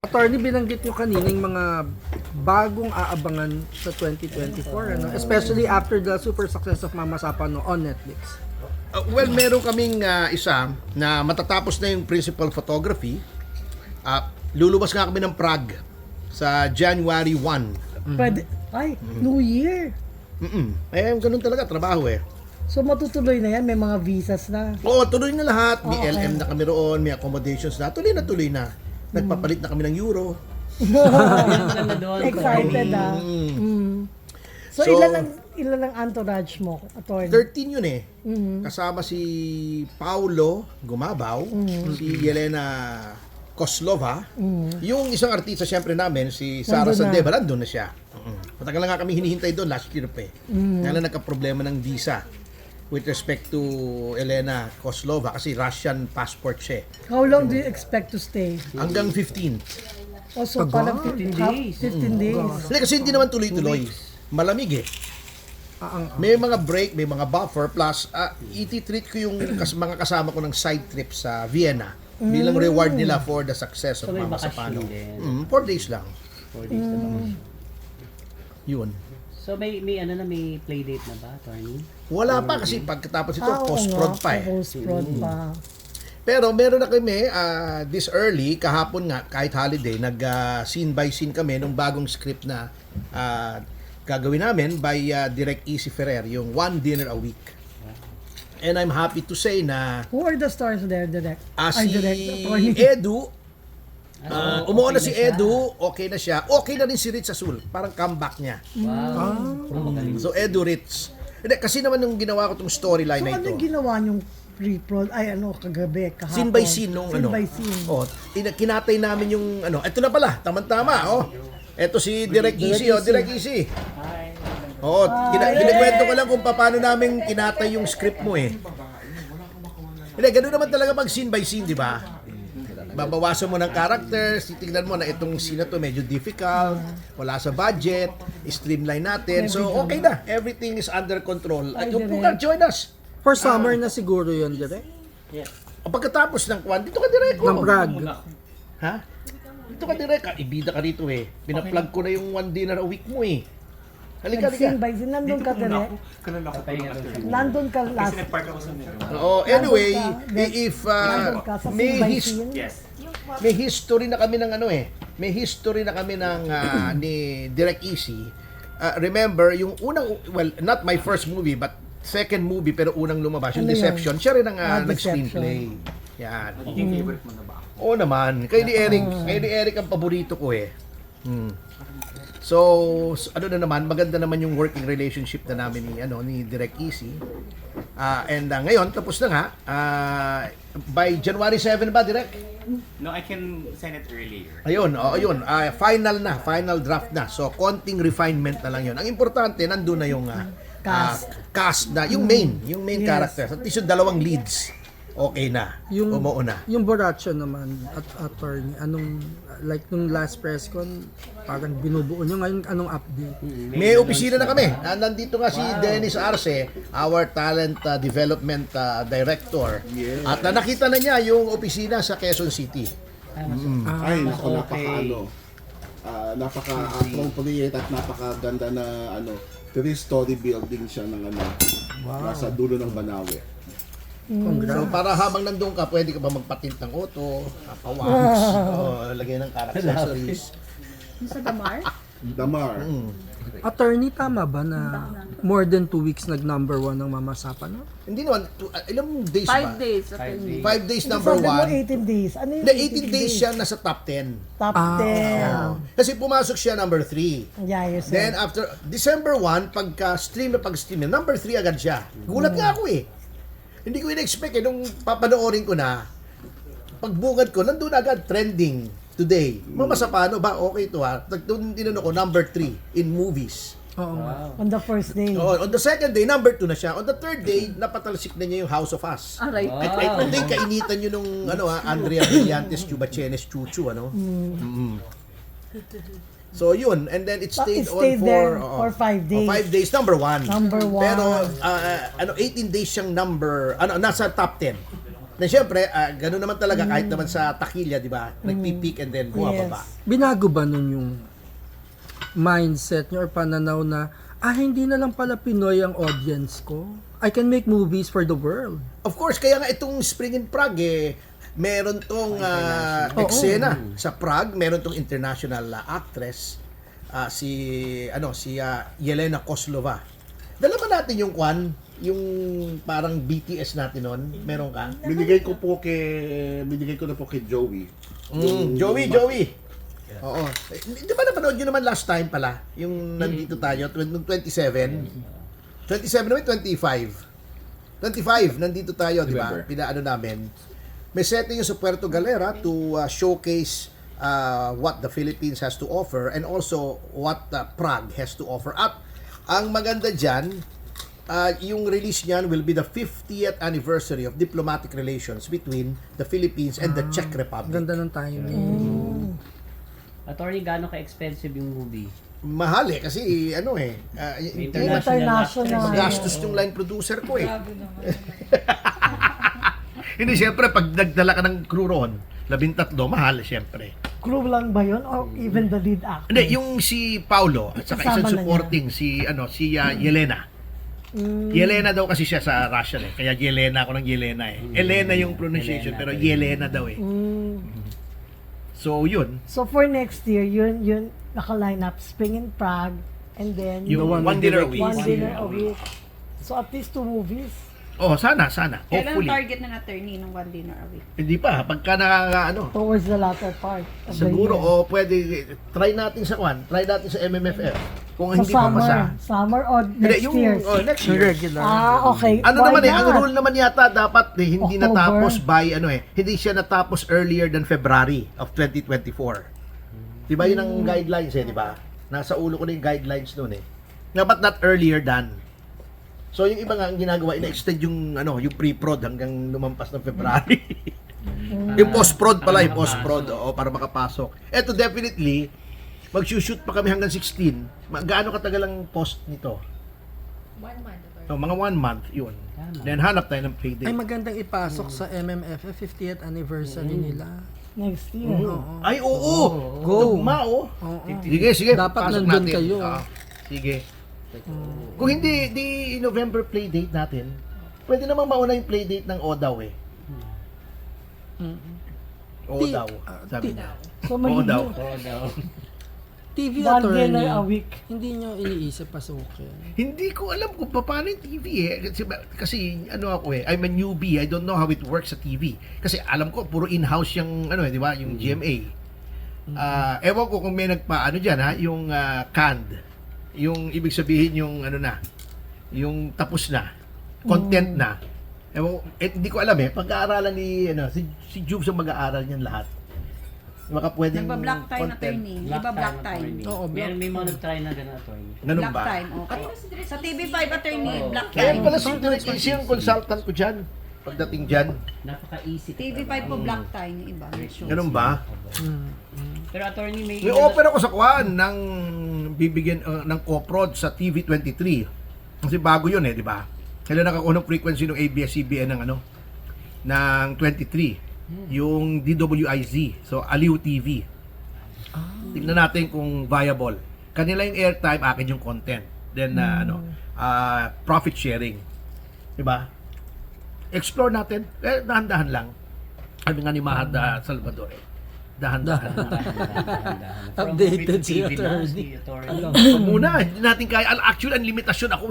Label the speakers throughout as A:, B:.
A: Attorney, binanggit nyo kanining mga bagong aabangan sa 2024, ano? Especially after the super success of Mama Sapano on Netflix.
B: Well, meron kaming isa na matatapos na yung principal photography. Lulubas nga kami ng Prague sa January 1.
C: Pwede, New Year.
B: Ganun talaga, trabaho eh.
C: So matutuloy na yan, may mga visas na.
B: Oo, tuloy na lahat. May
C: Okay.
B: LM na kami roon, may accommodations na. Tuloy na. Nagpapalit na kami ng euro.
C: Excited So,
B: So,
C: ilan ang entourage mo, attorney?
B: 13 yun eh. Kasama si Paulo Gumabaw, si Yelena Koslova, yung isang artista siyempre namin, si Sara
C: Nandun na.
B: Sandeva, nandun na siya. Matagal na nga kami hinihintay doon last year pa eh. Nga lang nagka-problema ng visa with respect to Elena Koslova kasi Russian passport siya eh.
C: How long do you expect to stay?
B: Hanggang 15.
C: Also, parang 15 days. 15 days.
B: Hindi kasi hindi naman tuloy-tuloy. Malamig eh. May mga break, may mga buffer, plus iti-treat ko yung mga kasama ko ng side trip sa Vienna bilang reward nila for the success of
D: So, may
B: Mama
D: bakasyon
B: Sapano.
D: din.
B: 4 days lang.
D: 4 days na lang.
B: Yun.
D: So may may play date na ba, attorney?
B: Wala pa kasi pagkatapos ito,
C: Oo
B: post-prod
C: nga,
B: pa eh.
C: Post-prod pa.
B: Pero meron na kami, this early, kahapon nga, kahit holiday, scene by scene kami nung bagong script na gagawin namin by Direk Easy Ferrer, yung One Dinner a Week. And I'm happy to say na
C: Who are the stars there, Direct?
B: si
C: attorney.
B: Edu, umuo na
D: okay
B: si
D: na siya.
B: Edu, okay na siya. Okay na rin si Ritz Azul, parang comeback niya.
D: Wow.
B: So Edu Ritz. Hindi, kasi naman nung ginawa ko tong storyline
C: So,
B: na
C: ano
B: ito.
C: yung ginawa niyong pre-prod? kagabi, kahapon?
B: Scene by scene nung
C: Scene by scene.
B: Kinatay namin yung ito na pala, tama-tama, Ito si Direk Easy, Direk Easy. Kinikwento ko lang kung paano namin kinatay yung script mo eh. Hindi, ganun naman talaga pag scene by scene, di ba? Babawasan mo ng characters, titignan mo na itong scene na to medyo difficult, wala sa budget, streamline natin. So, okay na. Everything is under control. At yung puka, join us.
A: For summer na siguro yun, direct?
B: Pagkatapos ng kwan, dito ka direct.
A: Ng Prague.
B: Ha? Dito ka direct. Ibida ka rito eh. Pinaplug ko na yung One Dinner a Week mo eh. Halika,
C: Scene
B: halika.
C: by scene, nandun ka, Direct? Nandun ka last.
B: Anyway,
C: Nandun ka.
B: if
C: Nandun ka sa scene by scene.
B: may history na kami ng may history na kami ng ni Direk Easy. Remember, yung unang, well, not my first movie, but second movie, pero unang lumabas, yung
C: Ano yun?
B: Deception. Siya rin ang
C: Deception.
B: nag-screenplay. Yan. Naging favorite mo na ba? Oo naman. Kay ni Eric ang paborito ko eh. So, ano na naman, maganda naman yung working relationship na namin ni Direk Easy. And ngayon, tapos na nga. By January 7 ba, Direk?
E: No, I can send it earlier.
B: Ayun. Final draft na. So, konting refinement na lang yun. Ang importante, nandun na yung cast na, yung main
C: Yes.
B: characters. At least yung dalawang leads, okay na. Umuo na.
A: Yung Borracho naman, attorney, like nung last press con, parang binubuo nyo ngayon, anong update?
B: May opisina na kami. Nandito nga si Dennis Arce, our talent development director. At nakita na niya yung opisina sa Quezon City.
F: Ay, naku, napaka-appropriate at napakaganda na 3-story building siya ng nasa dulo ng Banawe.
B: So para habang nandun ka, pwede ka ba magpatint ng auto, pawax, lagyan ng character accessories.
G: Sa Damar?
F: Damar.
A: Attorney, tama ba na more than 2 weeks nag-number 1 ng Mama Sapano?
B: Hindi naman, ilang days ba?
G: 5 days. attorney.
B: 5 days number
C: Sabi mo
B: 1.
C: 18 days. Ano yung
B: Hindi, 18 days siya nasa top 10.
C: Top 10.
B: Kasi pumasok siya number 3.
C: Yeah, you
B: Then
C: said.
B: after December 1, pag-stream, number 3 agad siya. Gulat nga ako eh. Hindi ko in-expect nung papanoorin ko na, pagbungad ko, nandun agad, trending today. Mama Sapano ba? Okay to ha. Doon tinanong ko, number 3 in movies.
A: Oo.
C: On the first day.
B: On the second day, number 2 na siya. On the third day, napatalsik na niya yung House of Us.
G: Aray.
B: Ay, hindi, kainitan nyo nung, Andrea Brillantes, Chubachenes, Chuchu, So yun, and then it stayed,
C: It stayed there for 5 days.
B: 5 days, number 1.
C: Number one.
B: Pero 18 days siyang nasa top 10. Na syempre, gano'n naman talaga kahit naman sa takilya, di ba? Nagpipeak and then bumababa.
A: Binago ba nun yung mindset nyo or pananaw na, hindi na lang pala Pinoy ang audience ko. I can make movies for the world.
B: Of course, kaya nga itong Spring in Prague, meron tong eksena sa Prague, meron tong international actress, si Yelena Koslova. Dala ba natin yung yung parang BTS natin nun? Meron ka?
F: Binigay ko na po kay Joey.
B: Joey. Oo. Di ba napanood nyo naman last time pala? Yung nandito tayo, noong 27. 27 naman, 25. 25, nandito tayo, di ba? Pinaano namin. May setting yung sa Puerto Galera to showcase what the Philippines has to offer and also what Prague has to offer. At ang maganda dyan, yung release niyan will be the 50th anniversary of diplomatic relations between the Philippines and the Czech Republic.
A: Ganda ng timing.
D: Attorney, gaano ka-expensive yung movie?
B: Mahal kasi
D: International.
B: magastos yung line producer ko eh. Hindi, siyempre, pag nagdala ka ng crew ron, 13, mahal, siyempre.
C: Crew lang ba yun? Or even the lead actor?
B: Hindi, yung si Paulo, at saka
C: Kasama
B: isang
C: na
B: supporting, si Yelena. Yelena daw kasi siya sa Russian eh. Kaya Yelena ako ng Yelena eh. Elena yung pronunciation, pero Yelena daw eh. So, yun.
C: So for next year, yun naka-line up Spring in Prague, and then
B: Yung one dinner a week.
C: one dinner a week. So at least 2 movies.
B: Oh, sana.
G: Kailan
B: Hopefully.
G: target ng attorney ng one dinner a week?
B: Hindi pa, pagka
C: Towards the latter part of
B: siguro,
C: the year.
B: pwede, try natin sa MMFF. Kung
C: So
B: hindi pa masa.
C: summer or next year?
B: Next year.
A: Regular.
C: Okay.
B: Ano
C: Why
B: naman ang
C: not?
B: rule naman yata dapat hindi
C: October.
B: natapos by hindi siya natapos earlier than February of 2024. 'Di ba 'yun ang guidelines 'di ba? Nasa ulo ko na yung guidelines noon eh. Dapat not earlier than. So yung iba nga ang ginagawa ina-extend yung yung pre-prod hanggang lumampas ng February. Yung post-prod pala, yung post-prod para makapasok. Eto definitely mag-shoot pa kami hanggang 16. Gaano katagal ang post nito?
G: 1 month.
B: Mga 1 month, yun. Then hanap tayo ng payday.
A: Ay magandang ipasok sa MMFF 50th anniversary nila.
C: Next year.
B: Ay, oo!
A: Go.
B: Tugma, oh.
A: Oo.
B: Sige.
A: Dapat
B: pasok
A: nandun
B: natin.
A: kayo.
B: Sige. Kung hindi, di November play date natin, pwede namang mauna yung play date ng ODAW eh. ODAW, sabi niya.
C: So
B: ODAW.
A: TV
C: one
A: attorney,
C: dinner a week.
A: hindi nyo iniisip pasukin.
B: Hindi ko alam kung paano yung TV eh. Kasi ako eh, I'm a newbie. I don't know how it works sa TV. Kasi alam ko, puro in-house yung, di ba, yung GMA. Ewan ko kung may nagpa, dyan ha, yung canned. Yung ibig sabihin yung, yung tapos na. Content na. Ewan ko, hindi ko alam eh. Pag-aaralan ni, si Jubes ang mag-aaral niyan lahat. Baka pwedeng
G: Nagba-black time attorney. Di ba black time?
A: Oo,
D: May mga nag-try na gano'n, attorney.
B: Ganun
G: Black
B: ba?
G: time. Okay. Sa TV5 attorney, black
B: Kaya
G: time.
B: pala si yung consultant ko dyan. Pagdating dyan.
D: Napaka-easy.
G: TV5 po black time yung iba. may show.
B: Ganun ba?
D: Pero attorney, may...
B: May offer ako sa kuwan ng bibigyan ng co-prod sa TV23. Kasi bago yun di ba? Kailan nakakuha ng frequency ng ABS-CBN ng 23. Yung DWIZ. So, Aliw TV. Tignan natin kung viable. Kanila yung airtime, akin yung content. Then, profit sharing. Diba? Explore natin. Dahan-dahan lang. Sabi nga ni Mahad Salvador dahan-dahan.
A: Updated si attorney.
B: So, muna, hindi natin kaya. Actually, ang limitasyon ako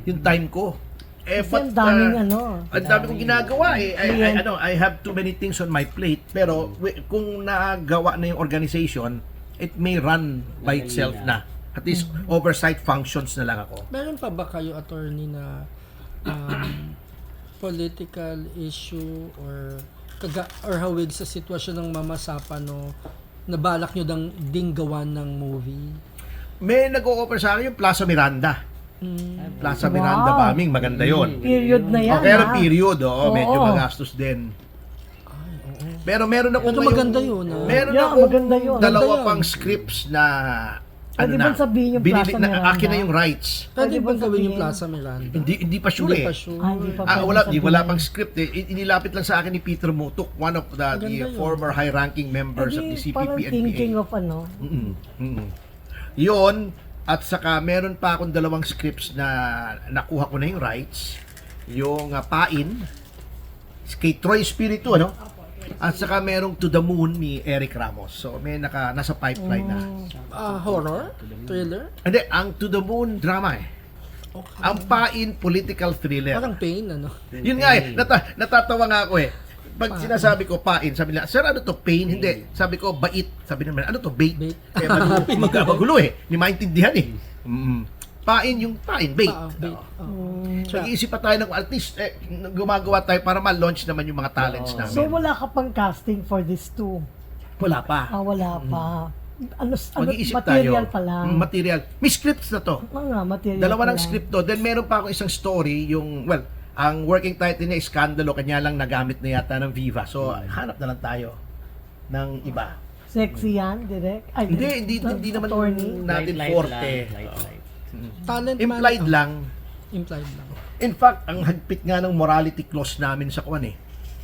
B: yung time ko.
C: Kasi ang daming
B: ang dami kong ginagawa I have too many things on my plate. Pero kung nagawa na yung organization, it may run by itself na. At least oversight functions na lang ako.
A: Meron pa ba kayo attorney na political issue or hawig sa sitwasyon ng Mama Sapano na balak nyo ding gawan ng movie?
B: May nag-o-offer sa akin yung Plaza Miranda. Plaza Miranda Bombing, maganda yon.
C: Period na yan.
B: Pero period, medyo magastos din. Pero meron ako
A: Pero maganda yun.
B: Meron
C: Yeah,
B: akong
C: maganda yun.
B: dalawa
A: Maganda yun.
B: pang scripts na
C: Pwede bang sabihin yung Plaza Miranda?
B: Akin na yung rights.
A: Pwede
C: Pwede
A: bang
C: ba
A: gawin yung
C: sabihin?
A: Plaza Miranda?
B: Hindi pa sure
A: Hindi
B: eh.
A: pa sure.
C: Hindi pa pwede
B: Wala
C: sabihin.
B: pang script eh. Inilapit lang sa akin ni Peter Mutuk, one of the
A: yun.
B: former high-ranking members of the
C: Pwede parang
B: CPP-NPA.
C: thinking of ano.
B: Yun, at saka meron pa akong dalawang scripts na nakuha ko na yung rights. Yung Pain, kay Troy Espiritu, ano? At saka merong To the Moon ni Eric Ramos. So may nasa pipeline na.
A: Horror? Thriller?
B: Hindi, ang To the Moon drama eh. Ang Pain political thriller.
A: Parang pain, ano?
B: Yun nga eh, natatawa nga ako eh. Pag sinasabi ko Pain, sabi nila, sir, ano to, pain? Hindi. Sabi ko, bait. Sabi naman, ano to, bait?
A: Bait.
B: Kaya magulo eh. Hindi maintindihan eh. Pain yung pain, bait.
A: Bait.
B: Nag-iisip pa tayo ng, at least, gumagawa tayo para ma-launch naman yung mga talents namin.
C: So wala ka pang casting for this too?
B: Wala pa.
C: Wala pa. Ano
B: Mag-iisip
C: material
B: tayo.
C: pa lang.
B: Material. May scripts na to.
C: Mga material
B: Dalawa
C: pa
B: ng
C: lang.
B: script to. Then meron pa akong isang story, yung, well, ang working title niya, Iskandalo, kanya lang nagamit na yata ng Viva. So, hanap na lang tayo ng iba.
C: Sexy yan, direct? Ay,
B: Hindi naman
C: attorney.
B: natin
D: Light
B: forte.
D: lang.
A: Talent
B: Implied
A: man.
B: lang.
A: Implied lang.
B: In fact, ang hagpit nga ng morality clause namin sa kuwan eh.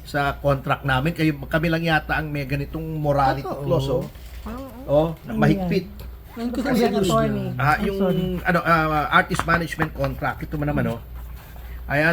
B: Sa contract namin, kami lang yata ang may ganitong morality
A: Totoo.
B: clause, oh. Oh, mahigpit.
A: Ngayon ko
C: Kasi
A: kasi
C: attorney.
B: Yung
C: Sorry.
B: artist management contract, ito man naman oh. Ay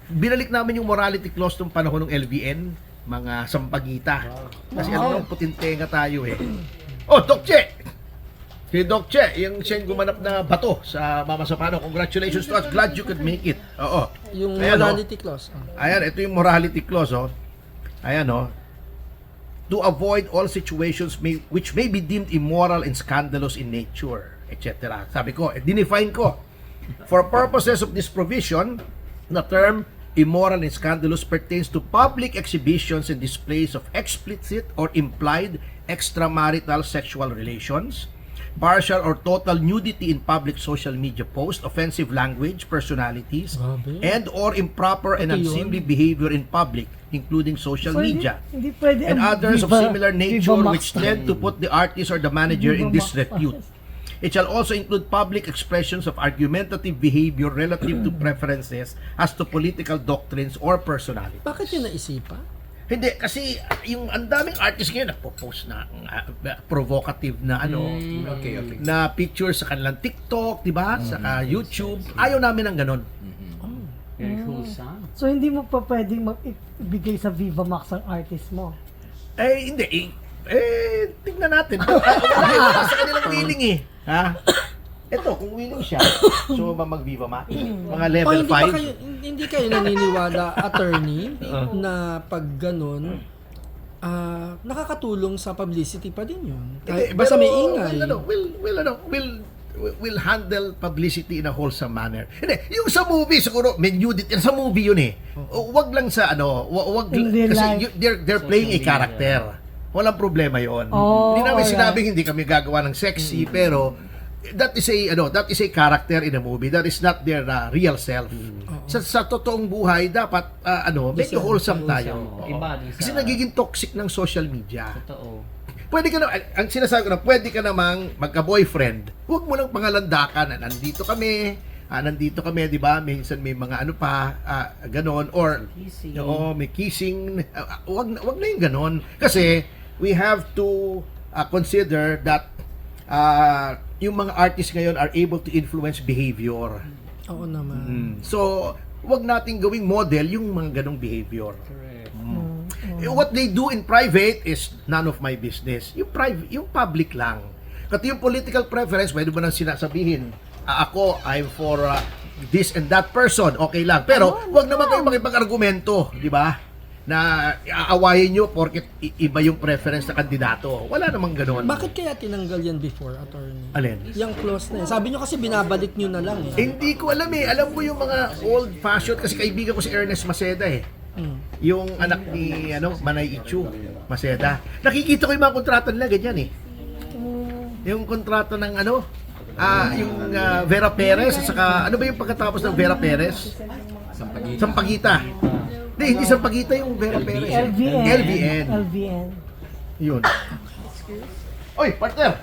B: binalik namin yung morality clause nung panahon ng LVN, mga sampagita. Kasi putintenga tayo eh. Oh, Doc Che! Si Doc Che, yung siya yung gumanap na bato sa Mama Sapano. Congratulations to us. Glad you could make it. Oo.
A: yung
B: Ayan, oh.
A: morality clause.
B: Ayan, ito yung morality clause, oh. Ayan, oh. To avoid all situations which may be deemed immoral and scandalous in nature, etc. Sabi ko, dinefine ko. For purposes of this provision, the term immoral and scandalous pertains to public exhibitions and displays of explicit or implied extramarital sexual relations, partial or total nudity in public social media posts, offensive language, personalities,
A: Grabe.
B: and or improper and
A: Ito yun.
B: unseemly behavior in public, including social
C: So,
B: media,
C: Hindi pwede
B: and
C: ang
B: others of
C: Viva-
B: similar
C: Viva
B: nature
C: Max
B: which tend to put the artist or the manager in disrepute. It shall also include public expressions of argumentative behavior relative to preferences as to political doctrines or personality.
A: Bakit yun naisipa?
B: Hindi, kasi yung ang daming artists ngayon nagpo-post na provocative na na pictures sa kanilang TikTok, di ba? Sa YouTube. Ayaw namin ng ganon.
D: Very wholesome.
C: So hindi mo pa pwedeng ibigay sa Viva Max ang artist mo.
B: Hindi. Tingnan natin. Wala sa kanilang willing eh. Ha? Ito, kung willing siya, so mag-Viva Max. Mga level 5.
A: Hindi kayo naniniwala, attorney, na pag ganun, nakakatulong sa publicity pa din yun. Kahit, basta may ingay.
B: We'll handle publicity in a wholesome manner. Hindi, yung sa movie siguro, may nudity. Sa movie yun eh. Wag lang sa wag
C: In real
B: kasi
C: life.
B: they're playing a character. Walang problema yon. Hindi namin sinabing hindi kami gagawa ng sexy, pero that is a character in a movie. That is not their real self. Sa totoong buhay dapat medyo wholesome tayo.
D: Iba dun sa...
B: Kasi nagiging toxic ng social media.
D: Totoo.
B: Pwede ka na, ang sinasabi ko na, pwede ka namang magka-boyfriend. Huwag mo lang pangalandakan na nandito kami, di ba? Minsan may mga ganon, or
D: Kissing.
B: may kissing. Wag na yung ganon. Kasi we have to consider that yung mga artists ngayon are able to influence behavior.
A: Oo naman.
B: So, wag nating gawing model yung mga ganong behavior.
D: Correct.
B: What they do in private is none of my business. Yung public lang. Kasi yung political preference, pwede mo nang sinasabihin, ako, I'm for this and that person, okay lang. Pero, wag naman kayo makipag-argumento, di ba? Na aawayin nyo porket iba yung preference na kandidato. Wala namang ganoon.
A: Bakit kaya tinanggal yan before, attorney?
B: Alin?
A: Yung clause na yan. Sabi nyo kasi binabalik nyo na lang eh.
B: Hindi ko alam eh. Alam ko yung mga old-fashioned, kasi kaibigan ko si Ernest Maceda eh. Yung anak ni Manay Ichu Maceda. Nakikita ko yung mga kontrata nila, ganyan eh. Yung kontrata ng yung Vera Perez, at saka ano ba yung pagkatapos ng Vera Perez? Sampagita. Hindi Sampagita yung Vera Perez.
C: LVN.
B: LVN.
C: LVN.
B: Yun. Oy, partner!